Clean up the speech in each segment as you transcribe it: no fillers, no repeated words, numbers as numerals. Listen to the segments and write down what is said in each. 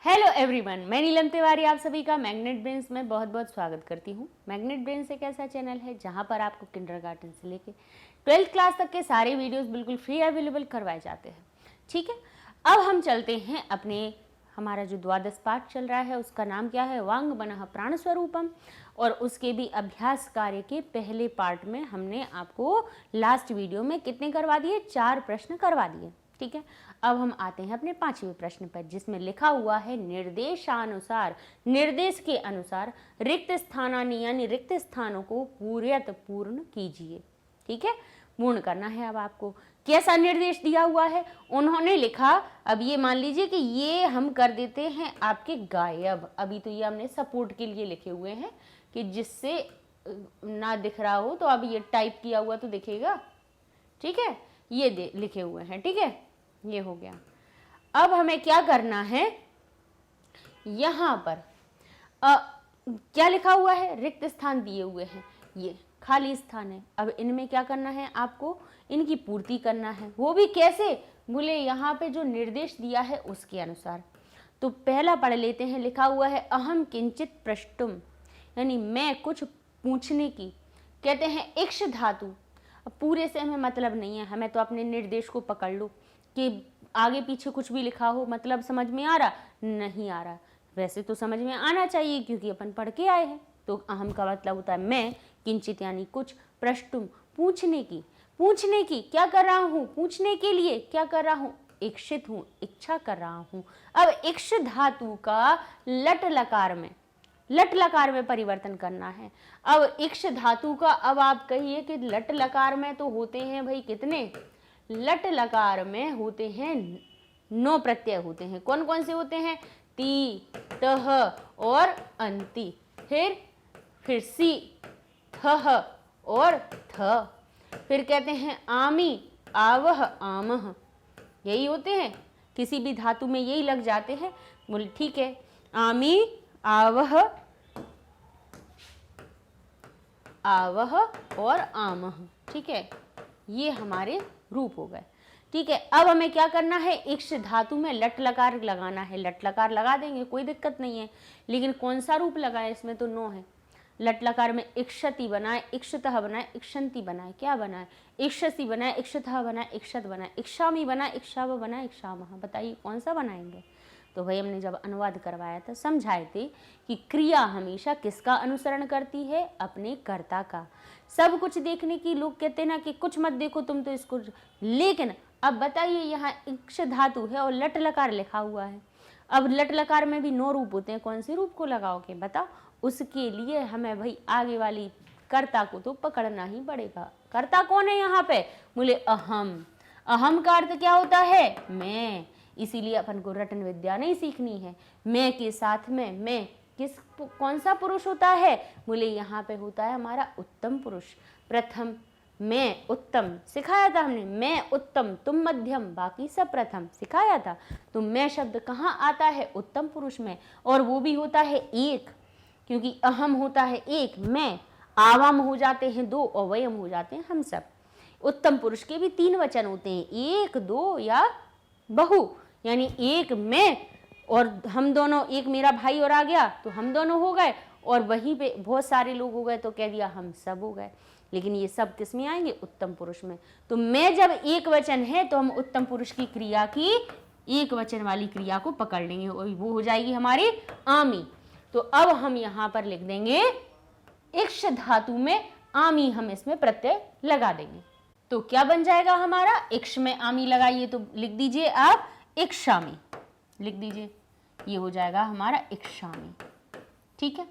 Hello everyone, मैं नीलम तिवारी आप सभी का मैग्नेट ब्रेन्स में बहुत बहुत स्वागत करती हूँ। मैग्नेट ब्रेन्स एक ऐसा चैनल है जहाँ पर आपको किंडरगार्टन से लेके 12th क्लास तक के सारे वीडियोस बिल्कुल फ्री अवेलेबल करवाए जाते हैं। ठीक है, अब हम चलते हैं हमारा जो द्वादश पाठ चल रहा है उसका नाम क्या है, वांग मनः प्राण स्वरूपम। और उसके भी अभ्यास कार्य के पहले पार्ट में हमने आपको लास्ट वीडियो में कितने करवा दिए, 4 प्रश्न करवा दिए। ठीक है, अब हम आते हैं अपने 5वें प्रश्न पर, जिसमें लिखा हुआ है निर्देशानुसार, निर्देश के अनुसार रिक्त स्थानानि यानी रिक्त स्थानों को पूर्ण कीजिए। ठीक है, पूर्ण करना है। अब आपको कैसा निर्देश दिया हुआ है, उन्होंने लिखा, अब ये मान लीजिए कि ये हम कर देते हैं आपके गायब। अभी तो ये हमने सपोर्ट के लिए लिखे हुए हैं कि जिससे ना दिख रहा हो, तो अब ये टाइप किया हुआ तो दिखेगा। ठीक है, ये लिखे हुए हैं। ठीक है, ये हो गया। अब हमें क्या करना है, यहां पर क्या लिखा हुआ है, रिक्त स्थान दिए हुए हैं, ये खाली स्थान है। अब इनमें क्या करना है, आपको इनकी पूर्ति करना है। वो भी कैसे, बोले यहाँ पे जो निर्देश दिया है उसके अनुसार। तो पहला पढ़ लेते हैं, लिखा हुआ है अहम किंचित प्रष्टुम, यानी मैं कुछ पूछने की। कहते हैं इक्ष धातु, अब पूरे से हमें मतलब नहीं है, हमें तो अपने निर्देश को पकड़ लो कि आगे पीछे कुछ भी लिखा हो, मतलब समझ में आ रहा नहीं आ रहा। वैसे तो समझ में आना चाहिए क्योंकि अपन पढ़ के आए हैं। तो अहम का मतलब होता है मैं, किंचित यानी कुछ, प्रष्टुम पूछने की, पूछने की क्या कर रहा हूँ, पूछने के लिए क्या कर रहा हूँ, इच्छित हूँ, इच्छा कर रहा हूँ। अब इक्ष धातु का लट लकार में परिवर्तन करना है। अब इक्ष धातु का, अब आप कहिए कि लट लकार में तो होते हैं भाई कितने, लट लकार में होते हैं 9 प्रत्यय होते हैं। कौन कौन से होते हैं, ती, तह और अंति, फिर सी, थह और थ, फिर कहते हैं आमी, आवह, आमह, यही होते हैं। किसी भी धातु में यही लग जाते हैं। बोले ठीक है, आमी, आवह, आवह और आमह। ठीक है, ये हमारे रूप हो गए। ठीक है, अब हमें क्या करना है, इक्ष धातु में लट लकार लगाना है। लट लकार लगा देंगे, कोई दिक्कत नहीं है, लेकिन कौन सा रूप लगाए, इसमें तो 9 है। लट लकार में इक्षति बनाए, इक्षतः बनाए, इक्षंति बनाए, क्या बनाए, इक्षसी बनाए, इक्षतः बनाए, इक्षत बनाए, इक्षामी बनाए, इक्षाव बनाए, इक्षामः। बताइए कौन सा बनाएंगे। तो भाई हमने जब अनुवाद करवाया था समझाए थे कि क्रिया हमेशा किसका अनुसरण करती है, अपने कर्ता का। सब कुछ देखने की, लोग कहते हैं ना कि कुछ मत देखो तुम तो इसको, लेकिन अब बताइए यहाँ इक्ष धातु है और लट लकार लिखा हुआ है। अब लट लकार में भी 9 रूप होते हैं, कौन से रूप को लगाओगे बताओ। उसके लिए हमें भाई आगे वाली कर्ता को तो पकड़ना ही पड़ेगा। कर्ता कौन है यहाँ पे, बोले अहम। अहम का अर्थ क्या होता है, मैं। इसीलिए अपन को रटन विद्या नहीं सीखनी है। मैं के साथ में मैं कौन सा पुरुष होता है, बोले यहाँ पे होता है हमारा उत्तम पुरुष। प्रथम, मैं उत्तम सिखाया था हमने, मैं उत्तम, तुम मध्यम, बाकी सब प्रथम सिखाया था। तो मैं शब्द कहाँ आता है, उत्तम पुरुष में, और वो भी होता है एक, क्योंकि अहम होता है एक, मैं, आवाम हो जाते हैं 2 और वयम हो जाते हैं हम सब। उत्तम पुरुष के भी 3 वचन होते हैं, एक, 2 या बहु, यानी एक मैं और हम दोनों, एक मेरा भाई और आ गया तो हम दोनों हो गए, और वहीं पे बहुत सारे लोग हो गए तो कह दिया हम सब हो गए। लेकिन ये सब किस में आएंगे, उत्तम पुरुष में। तो मैं जब एक वचन है तो हम उत्तम पुरुष की क्रिया की एक वचन वाली क्रिया को पकड़ लेंगे और वो हो जाएगी हमारी आमी। तो अब हम यहाँ पर लिख देंगे इक्ष धातु में आमी, हम इसमें प्रत्यय लगा देंगे। तो क्या बन जाएगा हमारा, इक्ष में आमी लगाइए तो लिख दीजिए आप इक्षामी, लिख दीजिए, ये हो जाएगा हमारा इक्षामी। ठीक है,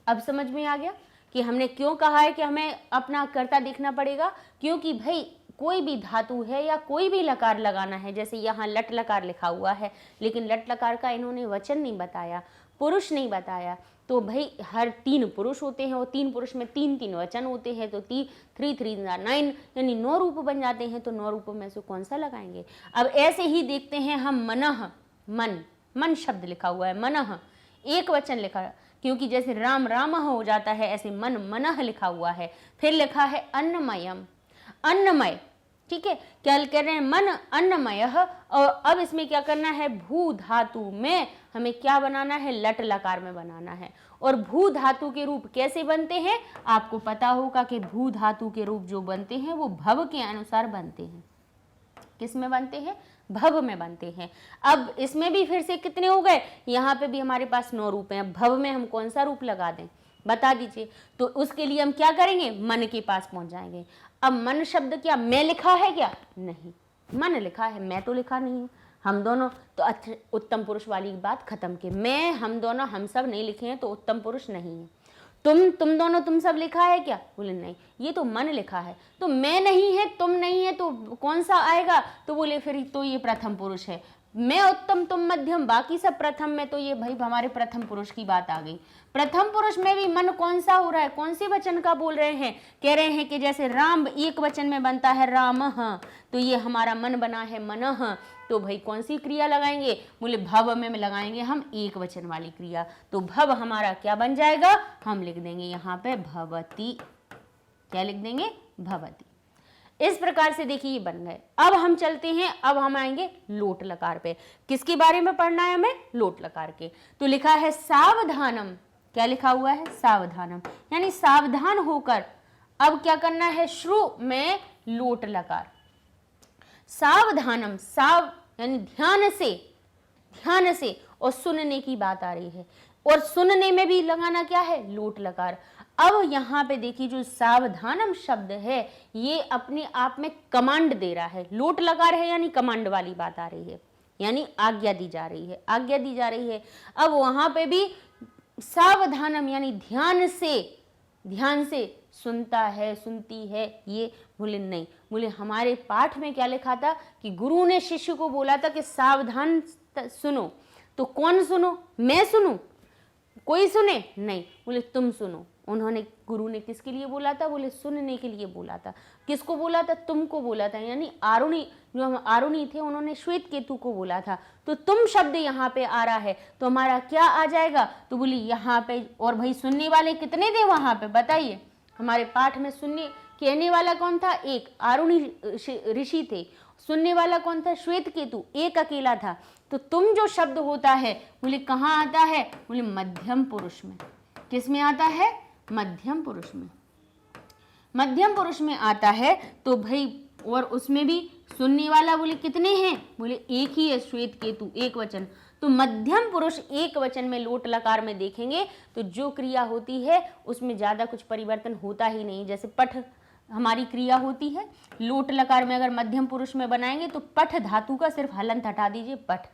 अब समझ में आ गया कि हमने क्यों कहा है कि हमें अपना कर्ता देखना पड़ेगा। क्योंकि भाई कोई भी धातु है या कोई भी लकार लगाना है, जैसे यहाँ लट लकार लिखा हुआ है, लेकिन लट लकार का इन्होंने वचन नहीं बताया, पुरुष नहीं बताया। तो भाई हर 3 पुरुष होते हैं और 3 पुरुष में 3 वचन होते हैं, तो 3 3 9 यानी 9 रूप बन जाते हैं। तो 9 रूपों में से कौन सा लगाएंगे। अब ऐसे ही देखते हैं हम, मनः, मन, मन शब्द लिखा हुआ है, मनः एक वचन लिखा, क्योंकि जैसे राम रामः हो जाता है ऐसे मन मनः लिखा हुआ है। फिर लिखा है अन्नमयम, अन्नमय ठीक है, क्या कह रहे हैं, मन अन्नमयः। और अब इसमें क्या करना है, भू धातु में हमें क्या बनाना है, लट लकार में बनाना है। और भू धातु के रूप कैसे बनते हैं, आपको पता होगा कि भू धातु के रूप जो बनते हैं वो भव के अनुसार बनते हैं। किस में बनते हैं, भव में बनते हैं। अब इसमें भी फिर से कितने हो गए, यहाँ पे भी हमारे पास 9 रूप हैं। अब भव में हम कौन सा रूप लगा दें, बता दीजिए। तो उसके लिए हम क्या करेंगे, मन के पास पहुंच जाएंगे। अब मन शब्द क्या मैं लिखा है क्या, नहीं, मन लिखा है, मैं तो लिखा नहीं हूं। हम दोनों तो उत्तम पुरुष वाली बात खत्म की, मैं, हम दोनों, हम सब नहीं लिखे हैं तो उत्तम पुरुष नहीं है। तुम दोनों, तुम सब लिखा है क्या, बोले नहीं, ये तो मन लिखा है। तो मैं नहीं है, तुम नहीं है, तो कौन सा आएगा, तो बोले फिर तो ये प्रथम पुरुष है। मैं उत्तम, तुम मध्यम, बाकी सब प्रथम में, तो ये भाई हमारे प्रथम पुरुष की बात आ गई। प्रथम पुरुष में भी मन कौन सा हो रहा है, कौन सी वचन का बोल रहे हैं, कह रहे हैं कि जैसे राम एक वचन में बनता है रामः, तो ये हमारा मन बना है मनः। तो भाई कौन सी क्रिया लगाएंगे, बोले भव में लगाएंगे हम एक वचन वाली क्रिया। तो भव हमारा क्या बन जाएगा, हम लिख देंगे यहाँ पे भवती। क्या लिख देंगे, भवती। इस प्रकार से देखिए ये बन गए। अब हम चलते हैं, अब हम आएंगे लोट लकार पे। किसके बारे में पढ़ना है हमें, लोट लकार के। तो लिखा है सावधानम, क्या लिखा हुआ है, सावधानम, यानी सावधान होकर। अब क्या करना है, श्रु में लोट लकार, सावधानम, साव यानी ध्यान से, और सुनने की बात आ रही है, और सुनने में भी लगाना क्या है, लोट लकार। अब यहाँ पे देखिए जो सावधानम शब्द है ये अपने आप में कमांड दे रहा है, लोट लकार है यानी कमांड वाली बात आ रही है, यानी आज्ञा दी जा रही है, आज्ञा दी जा रही है। अब वहां पे भी सावधानम यानी ध्यान से सुनता है, सुनती है, ये बोले नहीं, बोले हमारे पाठ में क्या लिखा था कि गुरु ने शिष्य को बोला था कि सावधान सुनो। तो कौन सुनो, मैं सुनूं, कोई सुने नहीं, बोले तुम सुनो। उन्होंने, गुरु ने किसके लिए बोला था, बोले सुनने के लिए बोला था। किसको बोला था, तुमको बोला था, यानी आरुणी, जो हम आरुणी थे उन्होंने श्वेत केतु को बोला था। तो तुम शब्द यहाँ पे आ रहा है तो हमारा क्या आ जाएगा, तो बोली यहाँ पे। और भाई सुनने वाले कितने थे वहां पे, बताइए। हमारे पाठ में सुनने, कहने वाला कौन था, एक आरुणी ऋषि थे। सुनने वाला कौन था, श्वेत केतु, एक अकेला था। तो तुम जो शब्द होता है बोले कहाँ आता है, बोले मध्यम पुरुष में। किस में आता है, मध्यम पुरुष में, मध्यम पुरुष में आता है। तो भाई और उसमें भी सुनने वाला बोले कितने हैं, बोले एक ही है, श्वेत केतु, एक वचन। तो मध्यम पुरुष एक वचन में लोट लकार में देखेंगे तो जो क्रिया होती है उसमें ज्यादा कुछ परिवर्तन होता ही नहीं। जैसे पठ हमारी क्रिया होती है, लोट लकार में अगर मध्यम पुरुष में बनाएंगे तो पठ धातु का सिर्फ हलंत हटा दीजिए, पठ।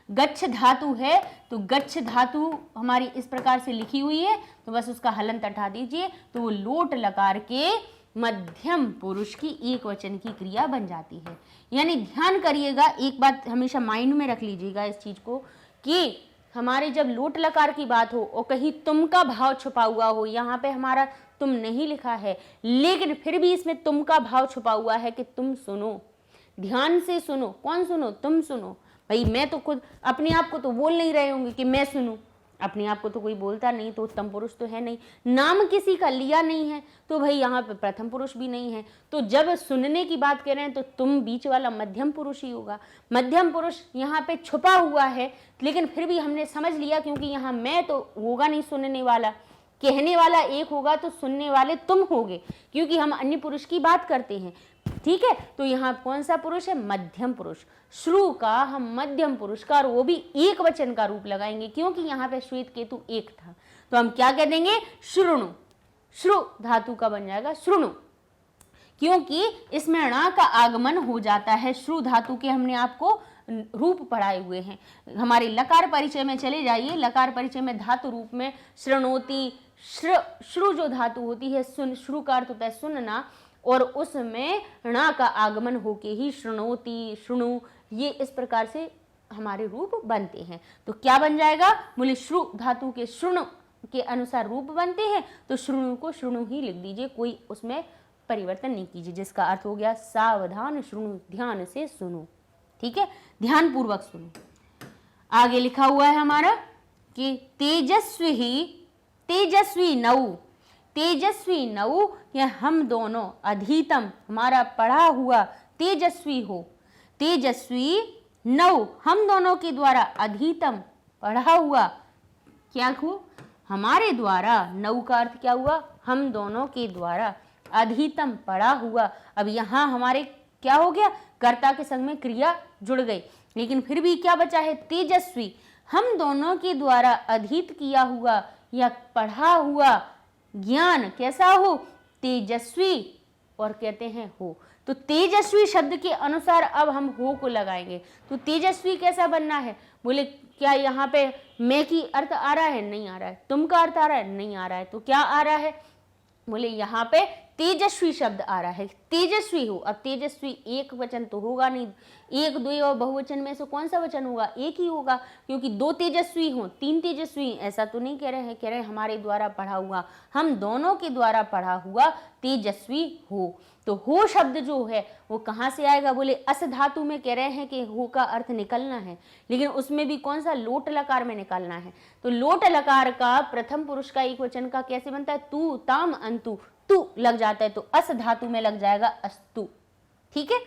गच्छ धातु है तो गच्छ धातु हमारी इस प्रकार से लिखी हुई है तो बस उसका हलंत हटा दीजिए, तो वो लोट लकार के मध्यम पुरुष की एक वचन की क्रिया बन जाती है। यानी ध्यान करिएगा, एक बात हमेशा माइंड में रख लीजिएगा इस चीज को, कि हमारे जब लोट लकार की बात हो और कहीं तुम का भाव छुपा हुआ हो, यहाँ पे हमारा तुम नहीं लिखा है लेकिन फिर भी इसमें तुम का भाव छुपा हुआ है कि तुम सुनो, ध्यान से सुनो। कौन सुनो, तुम सुनो। भाई मैं तो खुद अपने आप को तो बोल नहीं रहे होंगे कि मैं सुनूं, अपने आप को तो कोई बोलता नहीं, तो उत्तम पुरुष तो है नहीं, नाम किसी का लिया नहीं है, तो भाई यहाँ पे प्रथम पुरुष भी नहीं है। तो जब सुनने की बात कर रहे हैं तो तुम बीच वाला मध्यम पुरुष ही होगा। मध्यम पुरुष यहाँ पे छुपा हुआ है लेकिन फिर भी हमने समझ लिया, क्योंकि यहाँ मैं तो होगा नहीं सुनने वाला, कहने वाला एक होगा तो सुनने वाले तुम होगे, क्योंकि हम अन्य पुरुष की बात करते हैं। ठीक है, तो यहाँ कौन सा पुरुष है, मध्यम पुरुष। श्रु का हम मध्यम पुरुष का, और वो भी एक वचन का रूप लगाएंगे क्योंकि यहाँ पे श्वेत केतु एक था। तो हम क्या कह देंगे, श्रुणु। श्रु धातु का बन जाएगा श्रुणु, क्योंकि इसमें ण का आगमन हो जाता है। श्रु धातु के हमने आपको रूप पढ़ाए हुए हैं। हमारे लकार परिचय में चले जाइए, लकार परिचय में धातु रूप में श्रृणोति, श्रु जो धातु होती है, सुन, श्रु का अर्थ होता है सुनना, और उसमें ण का आगमन होके ही श्रृणोति, श्रृणु, ये इस प्रकार से हमारे रूप बनते हैं। तो क्या बन जाएगा, बोले श्रु धातु के श्रृणु के अनुसार रूप बनते हैं, तो श्रृणु को श्रृणु ही लिख दीजिए, कोई उसमें परिवर्तन नहीं कीजिए, जिसका अर्थ हो गया सावधान श्रृणु, ध्यान से सुनो। ठीक है, ध्यान पूर्वक सुनो। आगे लिखा हुआ है हमारा कि तेजस्वी नौ, या हम दोनों, अधीतम हमारा पढ़ा हुआ, तेजस्वी हो, तेजस्वी नौ हम दोनों के द्वारा अधीतम पढ़ा हुआ, क्या हो, हमारे द्वारा, नौ का अर्थ क्या हुआ, हम दोनों के द्वारा, अधीतम पढ़ा हुआ। अब यहाँ हमारे क्या हो गया, कर्ता के संग में क्रिया जुड़ गई, लेकिन फिर भी क्या बचा है, तेजस्वी, हम दोनों के द्वारा अधीत किया हुआ या पढ़ा हुआ ज्ञान कैसा हो, तेजस्वी, और कहते हैं हो। तो तेजस्वी शब्द के अनुसार अब हम हो को लगाएंगे। तो तेजस्वी कैसा बनना है, बोले क्या यहाँ पे मैं की अर्थ आ रहा है, नहीं आ रहा है, तुम का अर्थ आ रहा है, नहीं आ रहा है, तो क्या आ रहा है, बोले यहाँ पे तेजस्वी शब्द आ रहा है, तेजस्वी हो। अब तेजस्वी एक वचन तो होगा नहीं, एक द्वि और बहुवचन में से कौन सा वचन होगा, एक ही होगा, क्योंकि दो तेजस्वी हो, तीन तेजस्वी, ऐसा तो नहीं कह रहे हैं, कह रहे हैं हमारे द्वारा पढ़ा हुआ, हम दोनों के द्वारा पढ़ा हुआ तेजस्वी हो। तो हो शब्द जो है वो कहाँ से आएगा, बोले अस धातु में कह रहे हैं कि हो का अर्थ निकलना है, लेकिन उसमें भी कौन सा, लोट लकार में निकालना है। तो लोट लकार का प्रथम पुरुष का एक वचन का कैसे बनता है, तू ताम अंतु, तू लग जाता है, तो अस धातु में लग जाएगा अस्तु, ठीक है।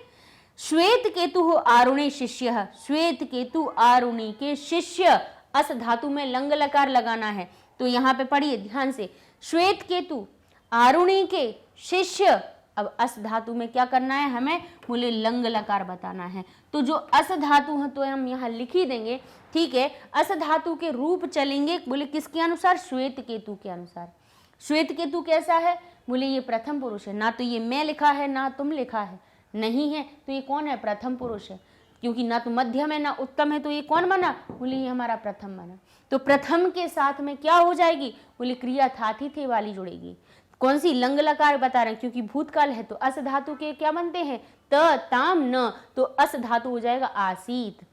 श्वेत केतु हो आरुणी शिष्य, श्वेत केतु आरुणी के शिष्य, अस धातु में लंग लकार लगाना है। तो यहाँ पे पढ़िए ध्यान से, श्वेत केतु आरुणी के शिष्य, अब अस धातु में क्या करना है हमें, बोले लंग लकार बताना है। तो जो अस धातु है तो हम यहाँ लिख ही देंगे, ठीक है। अस धातु के रूप चलेंगे, बोले किसके अनुसार, श्वेत केतु के अनुसार। श्वेत केतु कैसा है, बोले ये प्रथम पुरुष है, ना तो ये मैं लिखा है ना तुम लिखा है, नहीं है, तो ये कौन है, प्रथम पुरुष है, क्योंकि ना तो मध्यम है ना उत्तम है, तो ये कौन बना, बोले ये हमारा प्रथम बना। तो प्रथम के साथ में क्या हो जाएगी, बोले क्रिया था थी थे वाली जुड़ेगी। कौन सी, लंग लकार बता रहे हैं, क्योंकि भूतकाल है, तो अस धातु के क्या बनते हैं, त ताम न, तो अस धातु हो जाएगा आसीत,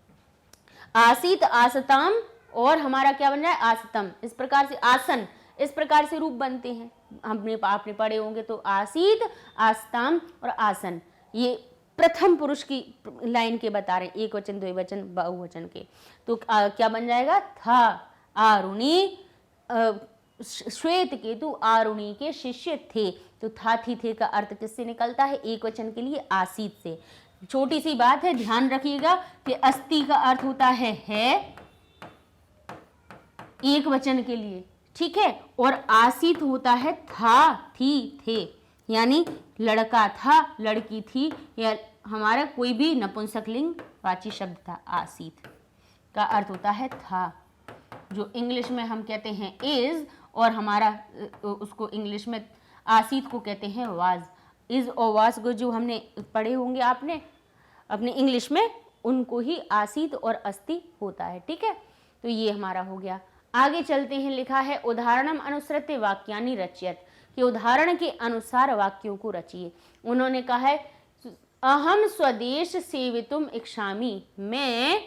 आसीत आसताम, और हमारा क्या बन जाए, आसतम। इस प्रकार से आसन, इस प्रकार से रूप बनते हैं, आपने पढ़े होंगे। तो आसीत, आस्ताम और आसन, ये प्रथम पुरुष की लाइन के बता रहे हैं, एक वचन द्विवचन बहुवचन के। तो क्या बन जाएगा, था आरुणी, श्वेत केतु आरुणी के शिष्य थे। तो था थी थे का अर्थ किससे निकलता है, एक वचन के लिए आसीत से। छोटी सी बात है, ध्यान रखिएगा कि अस्ति का अर्थ होता है एक वचन के लिए, ठीक है, और आसीत होता है था थी थे, यानी लड़का था लड़की थी, या हमारा कोई भी नपुंसकलिंग वाची शब्द था। आसीत का अर्थ होता है था, जो इंग्लिश में हम कहते हैं इज, और हमारा उसको इंग्लिश में आसीत को कहते हैं वाज। इज और वाज को जो हमने पढ़े होंगे आपने अपने इंग्लिश में, उनको ही आसीत और अस्ति होता है, ठीक है। तो ये हमारा हो गया। आगे चलते हैं, लिखा है उदाहरणम अनुसृत्य वाक्यानि रचयत, कि उदाहरण के अनुसार वाक्यों को रचिए। उन्होंने कहा है अहम स्वदेश सेवितुम इच्छामि, मैं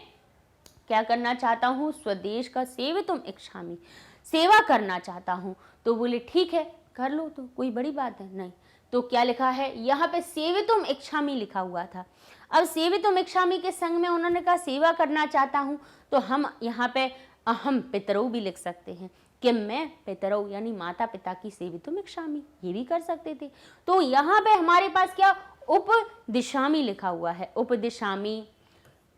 क्या करना चाहता हूँ, स्वदेश का सेवितुम इच्छामि, सेवा करना चाहता हूँ। तो बोले ठीक है कर लो, तो कोई बड़ी बात है नहीं। तो क्या लिखा है, यहाँ पे सेवितुम इच्छामि लिखा हुआ था। अब सेवितुम इच्छामि के संग में उन्होंने कहा सेवा करना चाहता हूँ, तो हम यहाँ पे अहम पितरौ भी लिख सकते हैं कि मैं पितरौ यानी माता पिता की सेवितुम इच्छामि, ये भी कर सकते थे। तो यहाँ पे हमारे पास क्या उपदिशामि लिखा हुआ है, उपदिशामि,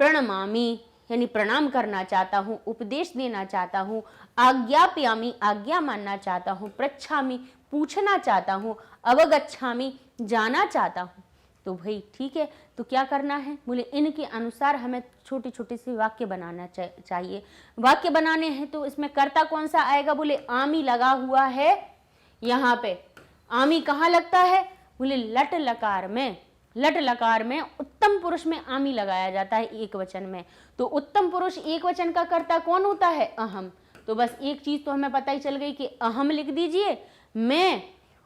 प्रणमामि यानी प्रणाम करना चाहता हूँ, उपदेश देना चाहता हूँ, आज्ञाप्यामि आज्ञा मानना चाहता हूँ, पृच्छामि पूछना चाहता हूँ, अवगच्छामि जाना चाहता हूँ। तो भाई ठीक है, तो क्या करना है, बोले इनके अनुसार हमें छोटे छोटे से वाक्य बनाना चाहिए। वाक्य बनाने हैं तो इसमें कर्ता कौन सा आएगा, बोले आमी लगा हुआ है। यहाँ पे आमी कहाँ लगता है, बोले लट लकार में, लट लकार में उत्तम पुरुष में आमी लगाया जाता है एक वचन में। तो उत्तम पुरुष एक वचन का कर्ता कौन होता है, अहम। तो बस एक चीज तो हमें पता ही चल गई कि अहम लिख दीजिए। मैं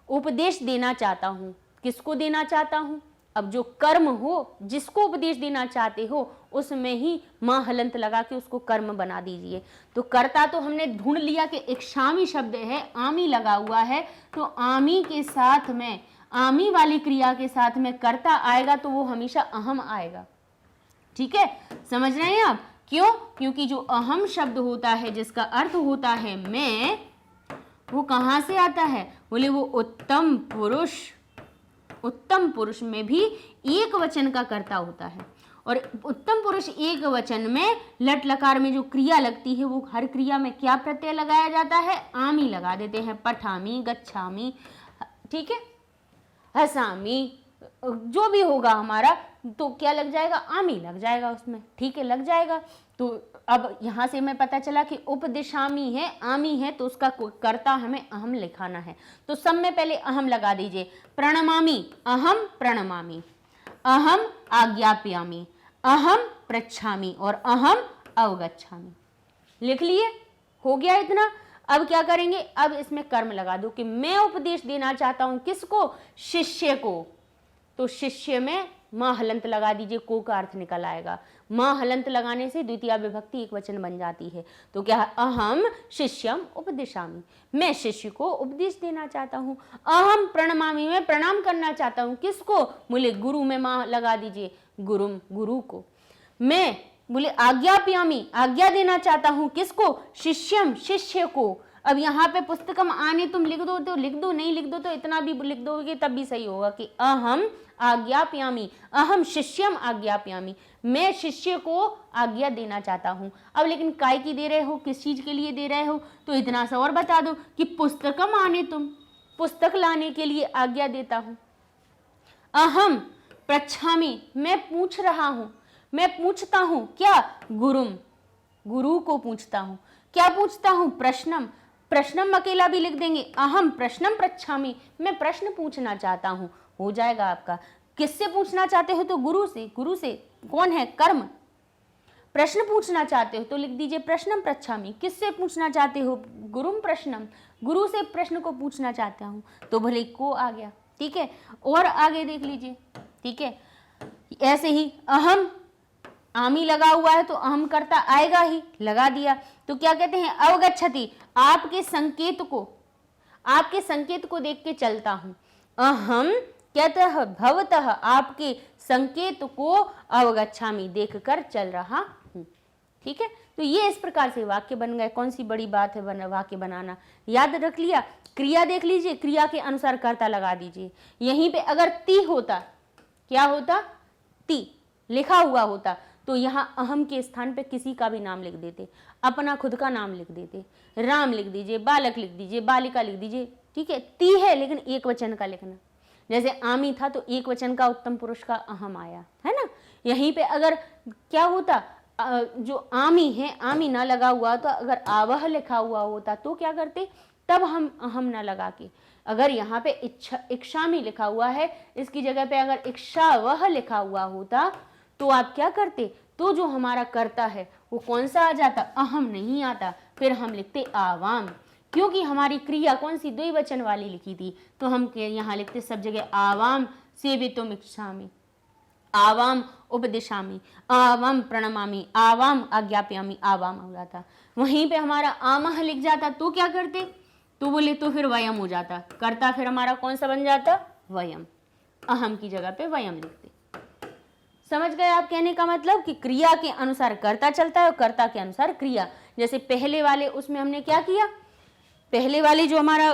उपदेश देना चाहता हूँ, किसको देना चाहता हूँ, अब जो कर्म हो जिसको उपदेश देना चाहते हो उसमें ही माँ हलंत लगा के उसको कर्म बना दीजिए। तो कर्ता तो हमने ढूंढ लिया कि इच्छामि शब्द है, आमी लगा हुआ है, तो आमी के साथ में, आमी वाली क्रिया के साथ में कर्ता आएगा तो वो हमेशा अहम आएगा। ठीक है, समझ रहे हैं आप, क्यों, क्योंकि जो अहम शब्द होता है जिसका अर्थ होता है मैं, वो कहाँ से आता है, बोले वो उत्तम पुरुष, उत्तम पुरुष में भी एक वचन का कर्ता होता है, और उत्तम पुरुष एक वचन में लट लकार में जो क्रिया लगती है वो हर क्रिया में क्या प्रत्यय लगाया जाता है, आमी लगा देते हैं। पठामी, गच्छामी, ठीक है, हसामी, जो भी होगा हमारा तो क्या लग जाएगा, आमी लग जाएगा उसमें, ठीक है, लग जाएगा। तो अब यहाँ से हमें पता चला कि उपदिशामी है, आमी है, तो उसका कर्ता हमें अहम लिखाना है। तो सब में पहले अहम लगा दीजिए। प्रणमामि, अहम प्रणमामि, अहम आज्ञाप्यामि, अहम पृच्छामि और अहम अवगच्छामि। लिख लिए, हो गया इतना। अब क्या करेंगे, अब इसमें कर्म लगा दो कि मैं उपदेश देना चाहता हूं किसको, शिष्य को। तो शिष्य में मां हलंत लगा दीजिए, को का अर्थ निकल आएगा। मां हलंत लगाने से द्वितीय विभक्ति एक वचन बन जाती है। तो क्या है, अहम शिष्यम उपदिशामि, मैं शिष्य को उपदेश देना चाहता हूँ। अहम प्रणमामि, मैं प्रणाम करना चाहता हूँ किसको, बोले गुरु में मां लगा दीजिए, गुरुम गुरु को। मैं बोले आज्ञाप्यामि, आज्ञा देना चाहता हूँ किसको, शिष्यम शिष्य को। अब यहाँ पे पुस्तकम आने तुम लिख दो तो लिख दो, नहीं लिख दो तो इतना भी लिख दोगे तब भी सही होगा कि अहम आज्ञाप्यामि, अहम शिष्यम आज्ञाप्यामि, मैं शिष्य को आज्ञा देना चाहता हूँ। अब लेकिन काय की दे रहे हो, किस चीज के लिए दे रहे हो, तो इतना सा और बता दो कि पुस्तकम आने तुम, पुस्तक लाने के लिए आज्ञा देता हूँ। अहम पृच्छामि, मैं पूछ रहा हूँ, मैं पूछता हूँ क्या, गुरुम, गुरु को पूछता हूँ। क्या पूछता हूँ, प्रश्नम, प्रश्नम अकेला भी लिख देंगे। अहम प्रश्नम पृच्छामि, मैं प्रश्न पूछना चाहता हूँ, हो जाएगा आपका। किससे पूछना चाहते हो, तो गुरु से। गुरु से कौन है, कर्म। प्रश्न पूछना चाहते हो तो लिख दीजिए प्रश्नम पृच्छामि। किससे पूछना चाहते हो, गुरुम प्रश्नम, गुरु से प्रश्न को पूछना चाहता हूँ, तो भले को आ गया, ठीक है। और आगे देख लीजिए, ठीक है, ऐसे ही अहम, आमी लगा हुआ है तो अहम करता आएगा ही, लगा दिया। तो क्या कहते हैं, अवगच्छति, आपके संकेत को, आपके संकेत को देख के चलता हूं। अहम कहते भवतः, आपके संकेत को अवगच्छामि, देखकर चल रहा हूं, ठीक है। तो ये इस प्रकार से वाक्य बन गए। कौन सी बड़ी बात है वाक्य बनाना, याद रख लिया। क्रिया देख लीजिए, क्रिया के अनुसार कर्ता लगा दीजिए। यहीं पे अगर ती होता, क्या होता, ती लिखा हुआ होता, तो यहाँ अहम के स्थान पे किसी का भी नाम लिख देते, अपना खुद का नाम लिख देते। राम लिख दीजिए, बालक लिख दीजिए, बालिका लिख दीजिए, ठीक है। ती है लेकिन एक वचन का लिखना, जैसे आमी था तो एक वचन का उत्तम पुरुष का अहम आया, है ना। यहीं पे अगर क्या होता, जो आमी है, आमी ना लगा हुआ, तो अगर आवह लिखा हुआ होता तो क्या करते, तब हम अहम ना लगा के, अगर यहाँ पे इच्छामी लिखा हुआ है, इसकी जगह पे अगर इच्छावह लिखा हुआ होता तो आप क्या करते, तो जो हमारा कर्ता है वो कौन सा आ जाता, अहम नहीं आता, फिर हम लिखते आवाम। क्योंकि हमारी क्रिया कौन सी, द्विवचन वाली लिखी थी, तो हम यहाँ लिखते सब जगह आवाम सेवितुम इच्छामि, आवाम उपदिशामि, आवाम प्रणमामि, आवाम आज्ञाप्यामि, आवाम हो जाता। वहीं पे हमारा आमह लिख जाता तो क्या करते, तो बोले तो फिर वयम हो जाता, कर्ता फिर हमारा कौन सा बन जाता, वयम, अहम की जगह पे वयम लिखते। समझ गए आप कहने का मतलब कि क्रिया के अनुसार कर्ता चलता है और कर्ता के अनुसार क्रिया। जैसे पहले वाले उसमें हमने क्या किया, पहले वाले जो हमारा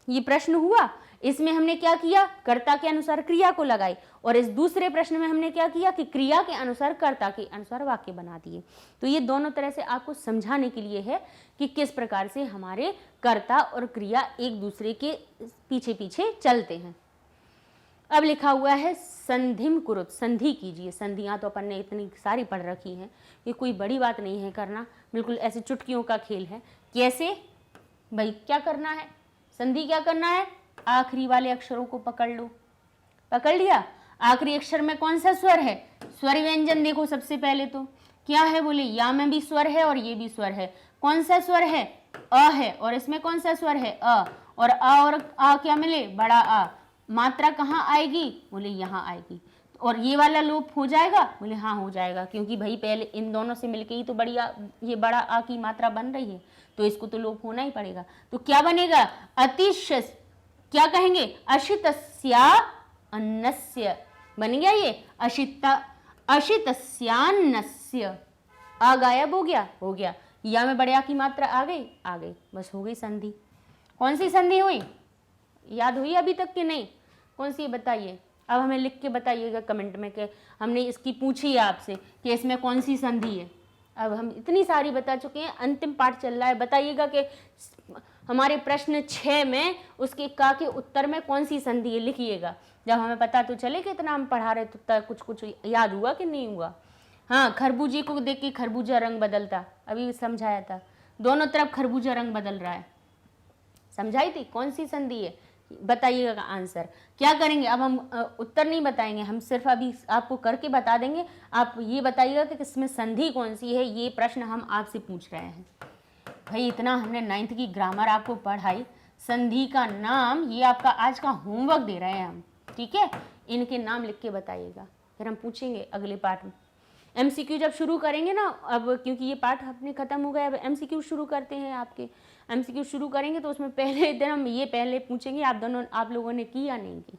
ये प्रश्न हुआ, इसमें हमने क्या किया, कर्ता के अनुसार क्रिया को लगाई, और इस दूसरे प्रश्न में हमने क्या किया कि क्रिया के अनुसार कर्ता के अनुसार वाक्य बना दिए। तो ये दोनों तरह से आपको समझाने के लिए है कि किस प्रकार से हमारे कर्ता और क्रिया एक दूसरे के पीछे पीछे चलते हैं। अब लिखा हुआ है संधिम कुरुत, संधि कीजिए। संधियां तो अपन ने इतनी सारी पढ़ रखी हैं, ये कोई बड़ी बात नहीं है करना, बिल्कुल ऐसे चुटकियों का खेल है। कैसे भाई, क्या करना है, संधि क्या करना है, आखिरी वाले अक्षरों को पकड़ लो, पकड़ लिया। आखिरी अक्षर में कौन सा स्वर है, स्वर व्यंजन देखो सबसे पहले तो क्या है, बोले या में भी स्वर है और ये भी स्वर है। कौन सा स्वर है, अ है, और इसमें कौन सा स्वर है, अ, और आ क्या मिले, बड़ा आ। मात्रा कहाँ आएगी, बोले यहाँ आएगी, और ये वाला लोप हो जाएगा, बोले हाँ हो जाएगा, क्योंकि भाई पहले इन दोनों से मिलके ही तो बढ़िया ये बड़ा आ की मात्रा बन रही है, तो इसको तो लोप होना ही पड़ेगा। तो क्या बनेगा, अतिशय, क्या कहेंगे, अशितस्या अन्नस्य, बन गया ये अशिता, अशितस्यान्नस्य, आ गायब हो गया, हो गया। या में बड़े आ की मात्रा आ गई, बस हो गई संधि। कौन सी संधि हुई, याद हुई अभी तक कि नहीं, कौन सी है बताइए। अब हमें लिख के बताइएगा कमेंट में कि हमने इसकी पूछी है आपसे कि इसमें कौन सी संधि है। अब हम इतनी सारी बता चुके हैं, अंतिम पाठ चल रहा है। बताइएगा कि हमारे प्रश्न 6 में उसके का के उत्तर में कौन सी संधि है, लिखिएगा। जब हमें पता तो चले कि इतना हम पढ़ा रहे तो कुछ कुछ याद हुआ कि नहीं हुआ। हाँ, खरबूजे को देख के खरबूजा रंग बदलता, अभी समझाया था, दोनों तरफ खरबूजा रंग बदल रहा है, समझाई थी। कौन सी संधि है बताइएगा आंसर। क्या करेंगे अब हम उत्तर नहीं बताएंगे, हम सिर्फ अभी आपको करके बता देंगे। आप ये बताइएगा कि इसमें संधि कौन सी है, ये प्रश्न हम आपसे पूछ रहे हैं। भाई इतना हमने 9th की ग्रामर आपको पढ़ाई, संधि का नाम ये आपका आज का होमवर्क दे रहे हैं हम, ठीक है। इनके नाम लिख के बताइएगा, फिर हम पूछेंगे अगले पार्ट में। MCQ जब शुरू करेंगे ना, अब क्योंकि ये पार्ट अपने खत्म हो गया, अब MCQ शुरू करते हैं। आपके MCQ शुरू करेंगे तो उसमें पहले दिन हम ये पहले पूछेंगे आप लोगों ने की या नहीं की,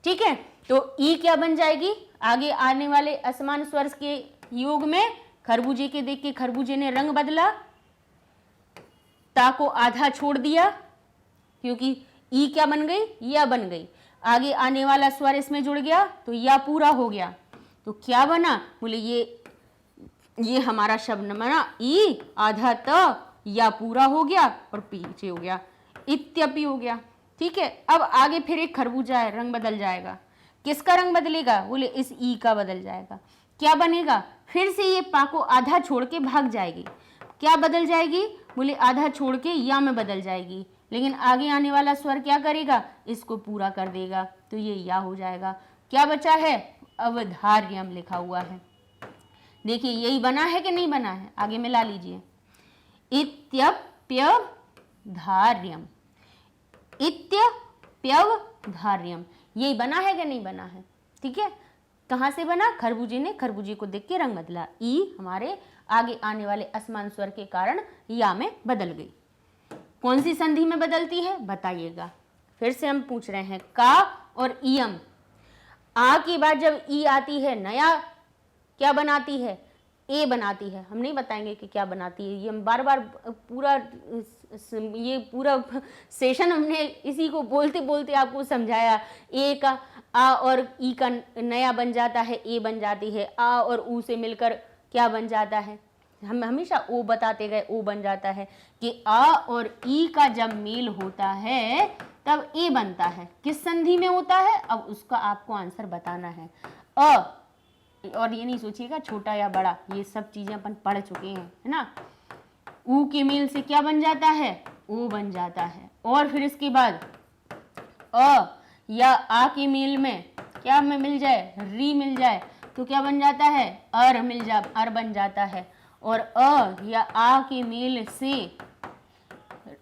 ठीक है। तो ई क्या बन जाएगी, आगे आने वाले असमान स्वर के योग में खरबूजे के देख के खरबूजे ने रंग बदला, ता को आधा छोड़ दिया, क्योंकि ई क्या बन गई, या बन गई। आगे आने वाला स्वर इसमें जुड़ गया तो या पूरा हो गया। तो क्या बना, बोले ये हमारा शब्द बना ई आधा त, या पूरा हो गया और पीछे हो गया, इत्यपि हो गया, ठीक है। अब आगे फिर एक खरबूजा है, रंग बदल जाएगा। किसका रंग बदलेगा, बोले इस ई का बदल जाएगा। क्या बनेगा, फिर से ये पा को आधा छोड़ के भाग जाएगी। क्या बदल जाएगी, बोले आधा छोड़ के या में बदल जाएगी, लेकिन आगे आने वाला स्वर क्या करेगा, इसको पूरा कर देगा, तो ये या हो जाएगा। क्या बचा है, अवधार्यम लिखा हुआ है। देखिए यही बना है कि नहीं बना है, आगे मिला लीजिए। इत्यप्यवधार्यम, इत्यप्यवधार्यम, यही बना है कि नहीं बना है, ठीक है। कहाँ से बना, खरबूजे ने खरबूजे को देख के रंग बदला, ई हमारे आगे आने वाले असमान स्वर के कारण या में बदल गई। कौन सी संधि में बदलती है बताइएगा। फिर से हम पूछ रहे हैं, का और इयम, आ के बाद जब ई आती है नया क्या बनाती है, ए बनाती है। हम नहीं बताएंगे कि क्या बनाती है, ये हम बार बार ये पूरा सेशन हमने इसी को बोलते बोलते आपको समझाया। ए का आ और ई का नया बन जाता है, ए बन जाती है। आ और ऊ से मिलकर क्या बन जाता है, हम हमेशा ओ बताते गए, ओ बन जाता है कि आ और ई का जब मेल होता है तब ए बनता है। किस संधि में होता है, अब उसका आपको आंसर बताना है। और ये नहीं सोचिएगा छोटा या बड़ा, ये सब चीजें अपन पढ़ चुके हैं, है ना। ऊ के मेल से क्या बन जाता है, ओ बन जाता है। और फिर इसके बाद अ या आ के मेल में क्या में मिल जाए, री मिल जाए तो क्या बन जाता है, अर अर बन जाता है। और अ या आ के मेल से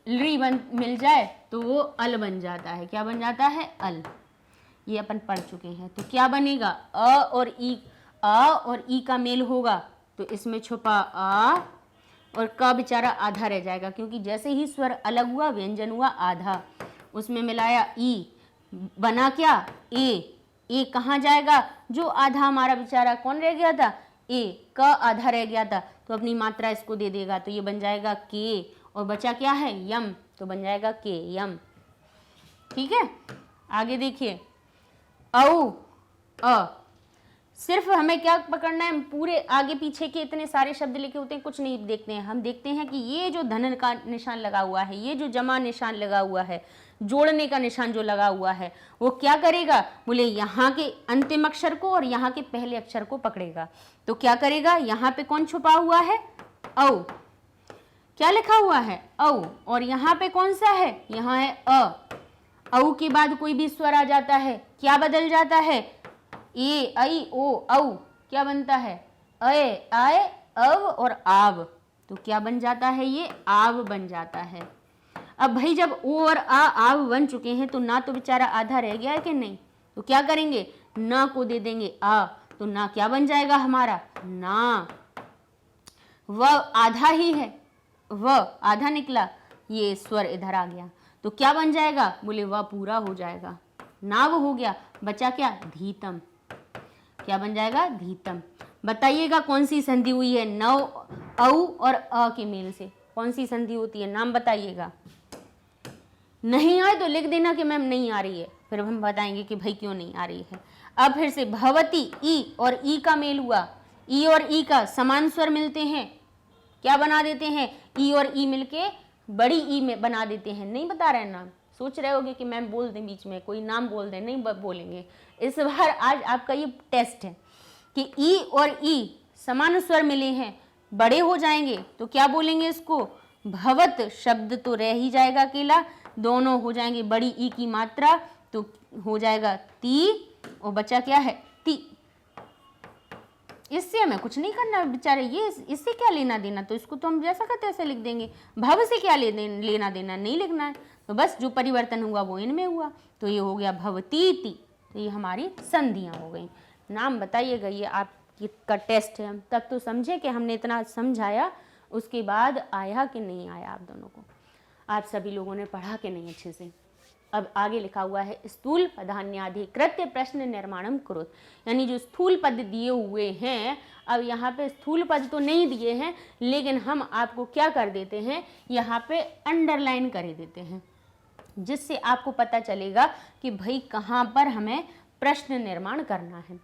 री मिल जाए तो वो अल बन जाता है। क्या बन जाता है, अल। ये अपन पढ़ चुके हैं। तो क्या बनेगा, आ और ई का मेल होगा तो इसमें छुपा आ और का बेचारा आधा रह जाएगा, क्योंकि जैसे ही स्वर अलग हुआ व्यंजन हुआ आधा, उसमें मिलाया ई, बना क्या, ए कहाँ जाएगा, जो आधा हमारा बेचारा कौन रह गया था, ए का आधा रह गया था, तो अपनी मात्रा इसको दे देगा, तो ये बन जाएगा के, और बचा क्या है, यम, तो बन जाएगा के यम, ठीक है। आगे देखिए, अ सिर्फ हमें क्या पकड़ना है, पूरे आगे पीछे के इतने सारे शब्द लिखे होते हैं, कुछ नहीं देखते हैं। हम देखते हैं कि ये जो धन का निशान लगा हुआ है, ये जो जमा निशान लगा हुआ है, जोड़ने का निशान जो लगा हुआ है, वो क्या करेगा, बोले यहाँ के अंतिम अक्षर को और यहाँ के पहले अक्षर को पकड़ेगा। तो क्या करेगा, यहाँ पे कौन छुपा हुआ है, औ, क्या लिखा हुआ है, औ, और यहाँ पे कौन सा है, यहाँ है अ। औ के बाद कोई भी स्वर आ जाता है, क्या बदल जाता है, ए आई ओ औ, क्या बनता है, अय आय अव और आव, तो क्या बन जाता है, ये आव बन जाता है। अब भाई जब ओ और आ आव बन चुके हैं तो ना तो बेचारा आधा रह गया है कि नहीं, तो क्या करेंगे, ना को दे देंगे आ, तो ना क्या बन जाएगा हमारा, ना। व आधा ही है, व आधा निकला, ये स्वर इधर आ गया, तो क्या बन जाएगा, बोले वह पूरा हो जाएगा, नाव हो गया, बचा क्या, धीतम, क्या बन जाएगा, धीतम। बताइएगा कौन सी संधि हुई है, नौ औ और अ के मेल से कौन सी संधि होती है, नाम बताइएगा। नहीं आए तो लिख देना कि मैम नहीं आ रही है, फिर फिर हम बताएंगे कि भाई क्यों नहीं आ रही है। अब फिर से भवती, ई और ई का मेल हुआ, ई और ई का समान स्वर मिलते हैं, क्या बना देते हैं, ई और ई मिलके बड़ी ई में बना देते हैं। नहीं बता रहे नाम, सोच रहे होगे कि मैम बोल दें बीच में, कोई नाम बोल दें, नहीं बोलेंगे इस बार। आज आपका ये टेस्ट है कि ई और ई समान स्वर मिले हैं, बड़े हो जाएंगे तो क्या बोलेंगे इसको, भवत शब्द तो रह ही जाएगा अकेला, दोनों हो जाएंगे बड़ी ई की मात्रा तो हो जाएगा ती, और बचा क्या है, ती। इससे हमें कुछ नहीं करना बेचारे, ये इससे क्या लेना देना, तो इसको तो हम जैसा कहते ऐसे लिख देंगे। भव से क्या लेना देना, नहीं लिखना है, तो बस जो परिवर्तन हुआ वो इनमें हुआ, तो ये हो गया भवती ती। तो ये हमारी संधियां हो गई। नाम बताइएगा, ये आपका टेस्ट है। हम तक तो समझे कि हमने इतना समझाया, उसके बाद आया कि नहीं आया आप दोनों को, आप सभी लोगों ने पढ़ा कि नहीं अच्छे से। अब आगे लिखा हुआ है स्थूल पदान्याधिकृत्य प्रश्न निर्माणम कुरुत, यानी जो स्थूल पद दिए हुए हैं, अब यहाँ पे स्थूल पद तो नहीं दिए हैं, लेकिन हम आपको क्या कर देते हैं, यहाँ पे अंडरलाइन कर देते हैं, जिससे आपको पता चलेगा कि भाई कहाँ पर हमें प्रश्न निर्माण करना है।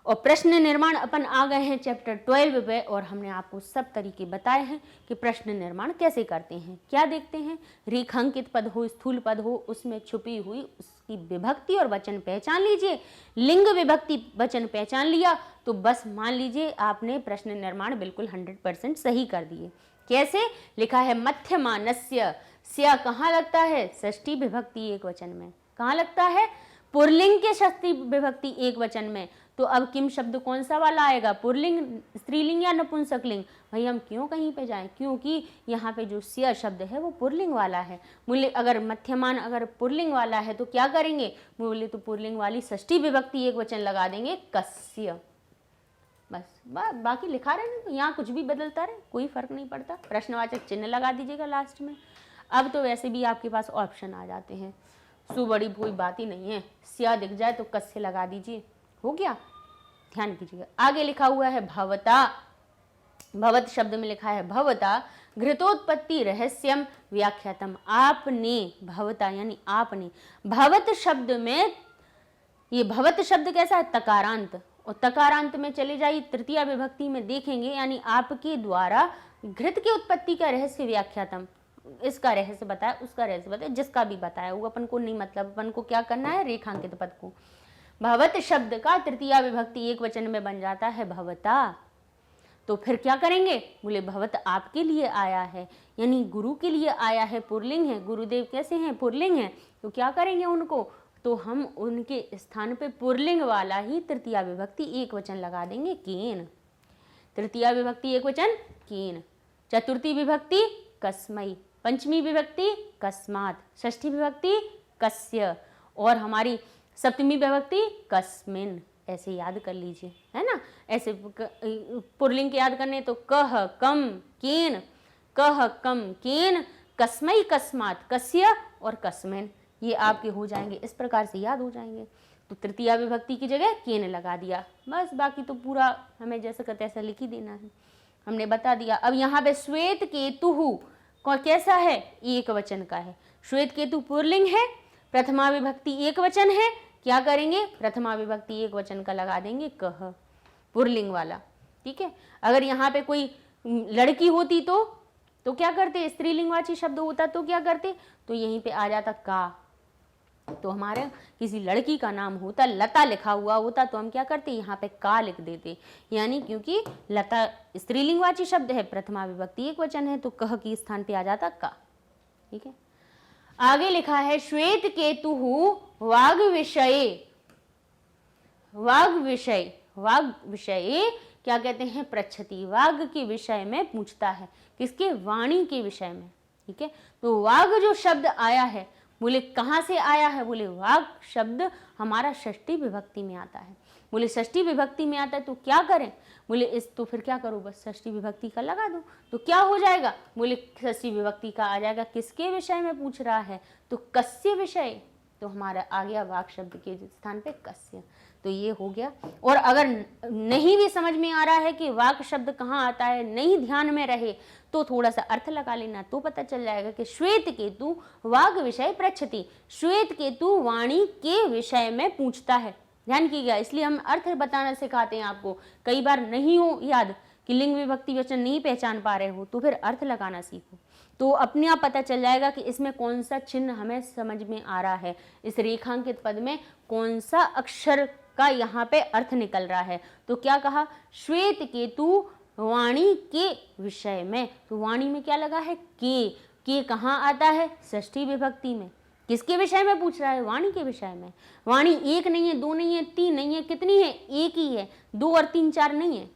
और प्रश्न निर्माण अपन आ गए हैं चैप्टर 12 पे, और हमने आपको सब तरीके बताए हैं कि प्रश्न निर्माण कैसे करते हैं। क्या देखते हैं, रेखांकित पद हो, स्थूल पद हो, उसमें छुपी हुई उसकी विभक्ति और वचन पहचान लीजिए। लिंग विभक्ति वचन पहचान लिया तो बस मान लीजिए आपने प्रश्न निर्माण बिल्कुल 100% सही कर दिए। कैसे लिखा है, मध्यमानस्य, स्या कहाँ लगता है, षष्ठी विभक्ति एक वचन में। कहाँ लगता है, पुरलिंग के षष्ठी विभक्ति एक वचन में। तो अब किम शब्द कौन सा वाला आएगा, पुरलिंग, स्त्रीलिंग या नपुंसकलिंग। भाई हम क्यों कहीं पे जाएं, क्योंकि यहाँ पे जो स्या शब्द है वो पुरलिंग वाला है। बोले अगर मध्यमान अगर पुरलिंग वाला है तो क्या करेंगे, बोले तो पुरलिंग वाली षष्ठी विभक्ति एक वचन लगा देंगे, कस्य। बस बाकी लिखा रहे नहीं, तो यहाँ कुछ भी बदलता रहे, कोई फर्क नहीं पड़ता। प्रश्नवाचक चिन्ह लगा दीजिएगा लास्ट में। अब तो वैसे भी आपके पास ऑप्शन आ जाते हैं, सो बड़ी कोई बात ही नहीं है, स्या दिख जाए तो कस्य लगा दीजिए, हो गया। ध्यान कीजिएगा, आगे लिखा हुआ है भवता, भवत शब्द में लिखा है भवता घृतोत्पत्ति रहस्यम व्याख्यातम। आपने, भवता यानी आपने, भवत शब्द में, ये भवत शब्द कैसा है, तकारांत, और तकारांत में चले जाइए तृतीया विभक्ति में देखेंगे, यानी आपके द्वारा घृत की उत्पत्ति का रहस्य व्याख्यातम, इसका रहस्य बताया, उसका रहस्य बताया, जिसका भी बताया वो अपन को नहीं, मतलब अपन को क्या करना है, रेखांकित पद को। भवत शब्द का तृतीया विभक्ति एक वचन में बन जाता है भवता, तो फिर क्या करेंगे, बोले भवत आपके लिए आया है, यानी गुरु के लिए आया है, पुरलिंग है, गुरुदेव कैसे हैं, पुरलिंग है, तो क्या करेंगे उनको, तो हम उनके स्थान पे पुरलिंग वाला ही तृतीया विभक्ति एक वचन लगा देंगे, केन। तृतीया विभक्ति एक वचन केन, चतुर्थी विभक्ति कस्मै, पंचमी विभक्ति कस्मात्, षष्ठी विभक्ति कस्य, और हमारी सप्तमी विभक्ति कस्मिन। ऐसे याद कर लीजिए, है ना। ऐसे पुरलिंग के याद करने तो कह कम केन, कह कम केन, कस्मै कस्मात्, कस्य और कस्मिन, ये आपके हो जाएंगे, इस प्रकार से याद हो जाएंगे। तो तृतीया विभक्ति की जगह केन लगा दिया, बस बाकी तो पूरा हमें जैसा कहते ऐसा लिख ही देना है, हमने बता दिया। अब यहाँ पे श्वेत केतु कैसा है, एक वचन का है। श्वेत केतु पुरलिंग है, प्रथमा विभक्ति एक वचन है, क्या करेंगे, प्रथमा विभक्ति एक वचन का लगा देंगे कह, पुरलिंग वाला, ठीक है। अगर यहाँ पे कोई लड़की होती तो क्या करते, स्त्रीलिंगवाची शब्द होता तो क्या करते, तो यहीं पे आ जाता का, तो हमारे किसी लड़की का नाम होता, लता लिखा हुआ होता, तो हम क्या करते, यहाँ पे का लिख देते, यानी क्योंकि लता स्त्रीलिंगवाची शब्द है, प्रथमा विभक्ति एक वचन है, तो कह के स्थान पे आ जाता का, ठीक है। आगे लिखा है श्वेत केतु वाग विषय, वाग विषय, वाग विषय क्या कहते हैं, पृच्छति, वाग के विषय में पूछता है, किसके, वाणी के विषय में, ठीक है। तो वाग जो शब्द आया है, बोले कहाँ से आया है, बोले वाग शब्द हमारा षष्ठी विभक्ति में आता है। बोले षष्ठी विभक्ति में आता है तो क्या करें, बोले इस तो फिर क्या करो, बस षष्ठी विभक्ति का लगा दो, तो क्या हो जाएगा, बोले षष्ठी विभक्ति का आ जाएगा, किसके विषय में पूछ रहा है, तो कस्य विषय, तो हमारा आ गया वाक शब्द के स्थान पे कस्य। तो ये हो गया। और अगर नहीं भी समझ में आ रहा है कि वाक शब्द कहाँ आता है, नहीं ध्यान में रहे, तो थोड़ा सा अर्थ लगा लेना, तो पता चल जाएगा कि श्वेत केतु वाग विषय पृच्छति, श्वेत केतु वाणी के विषय में पूछता है। ध्यान कीजिएगा, इसलिए हम अर्थ बताना सिखाते हैं आपको। कई बार नहीं हो याद कि लिंग विभक्ति वचन नहीं पहचान पा रहे हो, तो फिर अर्थ लगाना सीखो, तो अपने आप पता चल जाएगा कि इसमें कौन सा चिन्ह हमें समझ में आ रहा है, इस रेखांकित पद में कौन सा अक्षर का यहाँ पे अर्थ निकल रहा है। तो क्या कहा, श्वेत केतु वाणी के विषय में, तो वाणी में क्या लगा है, के कहाँ आता है, षष्ठी विभक्ति में। किसके विषय में पूछ रहा है, वाणी के विषय में। वाणी एक नहीं है, दो नहीं है, तीन नहीं है, कितनी है, एक ही है, दो और तीन चार नहीं है,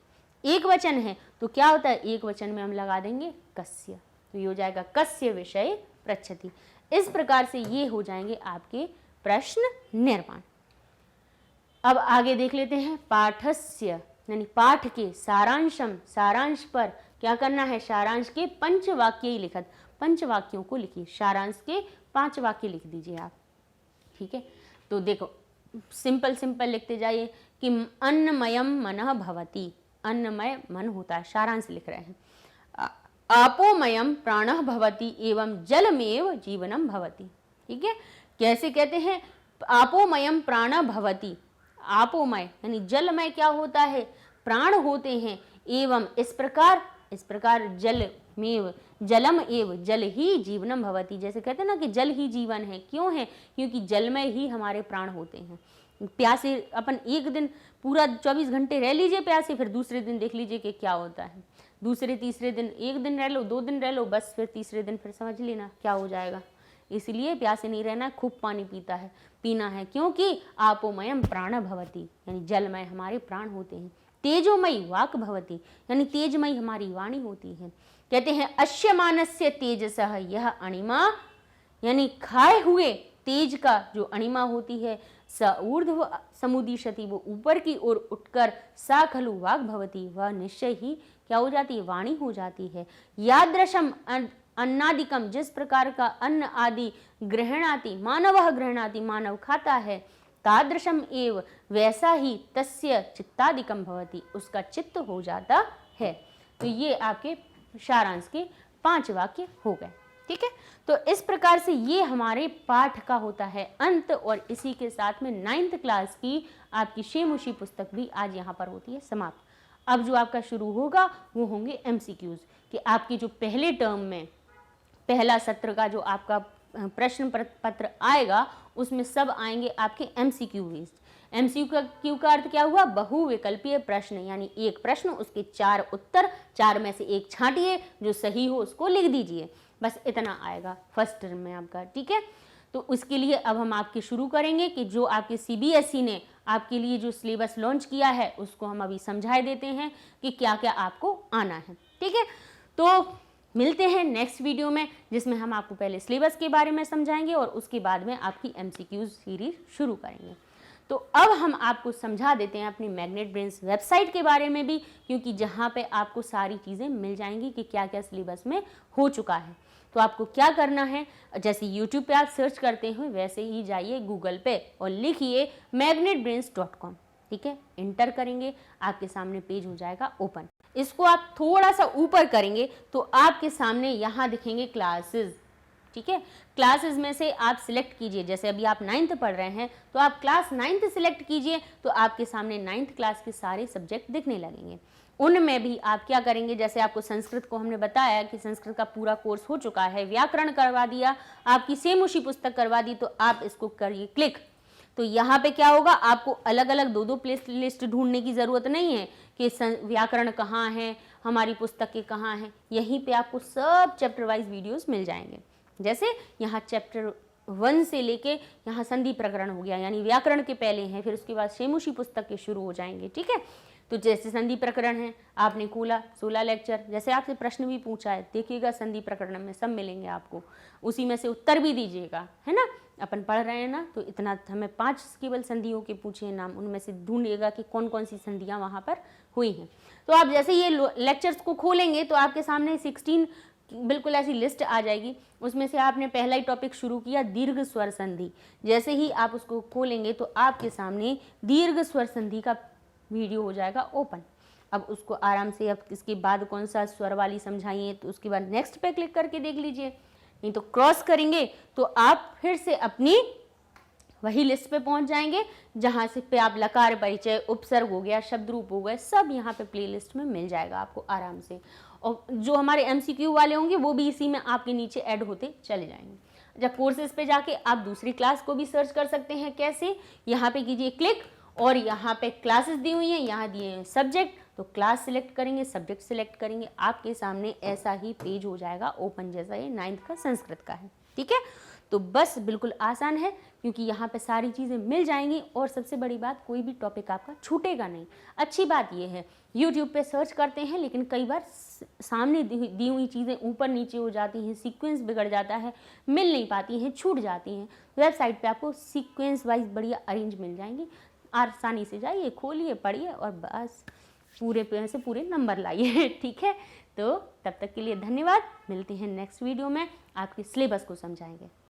एक वचन है। तो क्या होता है, एक वचन में हम लगा देंगे कस्य, तो ये हो जाएगा कस्य विषय पृच्छति। इस प्रकार से ये हो जाएंगे आपके प्रश्न निर्माण। अब आगे देख लेते हैं पाठस्य, यानी पाठ के सारांशम, सारांश पर क्या करना है, सारांश के पंचवाक्य लिखत, पंचवाक्यों को लिखिए, सारांश के 5 वाक्य लिख दीजिए आप। ठीक है, तो देखो सिंपल सिंपल लिखते जाइए कि अन्नमयम मनः भवति, अन्नमय मन होता है, सारांश लिख रहे हैं। आपोमयम प्राणः भवति एवं जलमेव जीवनम भवति। ठीक है, कैसे कहते हैं, आपोमयम प्राणः भवति, आपोमय यानी जलमय क्या होता है, प्राण होते हैं, एवं इस प्रकार जलमेव, जलम एव, जल ही जीवनम भवति, जैसे कहते हैं ना कि जल ही जीवन है। क्यों है, क्योंकि जल में ही हमारे प्राण होते हैं। प्यासे अपन एक दिन पूरा 24 घंटे रह लीजिए प्यासे, फिर दूसरे दिन देख लीजिए कि क्या होता है, दूसरे तीसरे दिन, एक दिन रह लो, 2 दिन रह लो, बस फिर तीसरे दिन फिर समझ लेना क्या हो जाएगा। इसलिए प्यासे नहीं रहना, खूब पानी पीना है, क्योंकि आपोमयम प्राण भवति, यानी जलमय हमारे प्राण होते हैं। तेजोमयी वाक भवति, यानी तेजमयी हमारी वाणी होती है। कहते हैं अश्यमानस्य तेजसः यह अणिमा, यानी खाए हुए तेज का जो अणिमा होती है, स ऊर्ध्व समुदिशति, वो ऊपर की ओर उठकर, सा खलु वाक भवति, वह निश्चय ही क्या हो जाती है, वाणी हो जाती है। यादृशम अन्नादिकम, जिस प्रकार का अन्न आदि ग्रहणाति मानवः गृह्णाति, मानव खाता है, तादृशम एव, वैसा ही तस्य चित्तादिकम भवति, उसका चित्त हो जाता है। तो ये आपके सारांश के 5 वाक्य हो गए। ठीक है, तो इस प्रकार से ये हमारे पाठ का होता है अंत, और इसी के साथ में 9th क्लास की आपकी शेमुशी पुस्तक भी आज यहाँ पर होती है समाप्त। अब जो आपका शुरू होगा वो होंगे MCQs, कि आपकी जो पहले टर्म में पहला सत्र का जो आपका प्रश्न पत्र आएगा, उसमें सब आएंगे आपके MCQ बेस्ड। MCQ का अर्थ क्या हुआ, बहुविकल्पीय प्रश्न, यानी एक प्रश्न उसके 4 उत्तर, 4 में से एक छांटिए, जो सही हो उसको लिख दीजिए, बस इतना आएगा फर्स्ट टर्म में आपका। ठीक है, तो उसके लिए अब हम आपके शुरू करेंगे कि जो आपके CBSE ने आपके लिए जो सिलेबस लॉन्च किया है, उसको हम अभी समझा देते हैं कि क्या क्या आपको आना है। ठीक है, तो मिलते हैं नेक्स्ट वीडियो में, जिसमें हम आपको पहले सिलेबस के बारे में समझाएंगे और उसके बाद में आपकी MCQs सीरीज शुरू करेंगे। तो अब हम आपको समझा देते हैं अपनी मैग्नेट ब्रेन्स वेबसाइट के बारे में भी, क्योंकि जहाँ पे आपको सारी चीज़ें मिल जाएंगी कि क्या क्या सिलेबस में हो चुका है। तो आपको क्या करना है, जैसे YouTube पे आप सर्च करते हो वैसे ही जाइए गूगल पे और लिखिए magnetbrains.com। ठीक है, इंटर करेंगे, आपके सामने पेज हो जाएगा ओपन। इसको आप थोड़ा सा ऊपर करेंगे तो आपके सामने यहाँ दिखेंगे क्लासेस। ठीक है, क्लासेस में से आप सिलेक्ट कीजिए, जैसे अभी आप 9th पढ़ रहे हैं तो आप क्लास 9th सिलेक्ट कीजिए, तो आपके सामने 9th क्लास के सारे सब्जेक्ट दिखने लगेंगे। उनमें भी आप क्या करेंगे, जैसे आपको संस्कृत को हमने बताया कि संस्कृत का पूरा कोर्स हो चुका है, व्याकरण करवा दिया, आपकी शेमुशी पुस्तक करवा दी, तो आप इसको करिए क्लिक। तो यहाँ पे क्या होगा, आपको अलग अलग 2-2 प्ले लिस्ट ढूंढने की ज़रूरत नहीं है कि व्याकरण कहाँ है, हमारी पुस्तकें कहाँ हैं, यहीं पे आपको सब चैप्टर वाइज वीडियोस मिल जाएंगे। जैसे यहाँ चैप्टर 1 से लेके यहाँ संधि प्रकरण हो गया, यानी व्याकरण के पहले हैं, फिर उसके बाद शेमुशी पुस्तक के शुरू हो जाएंगे। ठीक है, तो जैसे संधि प्रकरण है आपने खोला, 16 लेक्चर, जैसे आपसे प्रश्न भी पूछा है, देखिएगा संधि प्रकरण में सब मिलेंगे आपको, उसी में से उत्तर भी दीजिएगा, है ना। अपन पढ़ रहे हैं ना, तो इतना हमें 5 केवल संधियों के पूछे नाम, उनमें से ढूंढिएगा कि कौन कौन सी संधियाँ वहाँ पर हुई हैं। तो आप जैसे ये लेक्चर्स को खोलेंगे तो आपके सामने 16 बिल्कुल ऐसी लिस्ट आ जाएगी, उसमें से आपने पहला ही टॉपिक शुरू किया दीर्घ स्वर संधि, जैसे ही आप उसको खोलेंगे तो आपके सामने दीर्घ स्वर संधि का वीडियो हो जाएगा ओपन। अब उसको आराम से, अब इसके बाद कौन सा स्वर वाली समझाइए तो उसके बाद नेक्स्ट पे क्लिक करके देख लीजिए, नहीं तो क्रॉस करेंगे तो आप फिर से अपनी वही लिस्ट पे पहुंच जाएंगे जहां से पे आप लकार परिचय, उपसर्ग हो गया, शब्द रूप हो गए, सब यहाँ पे प्लेलिस्ट में मिल जाएगा आपको आराम से। और जो हमारे MCQ वाले होंगे वो भी इसी में आपके नीचे ऐड होते चले जाएंगे। जब कोर्सेज पे जाके आप दूसरी क्लास को भी सर्च कर सकते हैं। कैसे? यहाँ पे कीजिए क्लिक और यहाँ पे क्लासेस दी हुई हैं, यहाँ दिए हैं सब्जेक्ट, तो क्लास सिलेक्ट करेंगे, सब्जेक्ट सिलेक्ट करेंगे, आपके सामने ऐसा ही पेज हो जाएगा ओपन, जैसा ये 9th का संस्कृत का है। ठीक है, तो बस बिल्कुल आसान है क्योंकि यहाँ पे सारी चीज़ें मिल जाएंगी और सबसे बड़ी बात, कोई भी टॉपिक आपका छूटेगा नहीं। अच्छी बात ये है, यूट्यूब पे सर्च करते हैं लेकिन कई बार सामने दी हुई चीज़ें ऊपर नीचे हो जाती हैं, सीक्वेंस बिगड़ जाता है, मिल नहीं पाती हैं, छूट जाती हैं। वेबसाइट पे आपको सीक्वेंस वाइज बढ़िया अरेंज मिल जाएंगी, आसानी से जाइए, खोलिए, पढ़िए और बस पूरे पे से पूरे नंबर लाइए। ठीक है, तो तब तक के लिए धन्यवाद, मिलते हैं नेक्स्ट वीडियो में, आपके सिलेबस को समझाएंगे।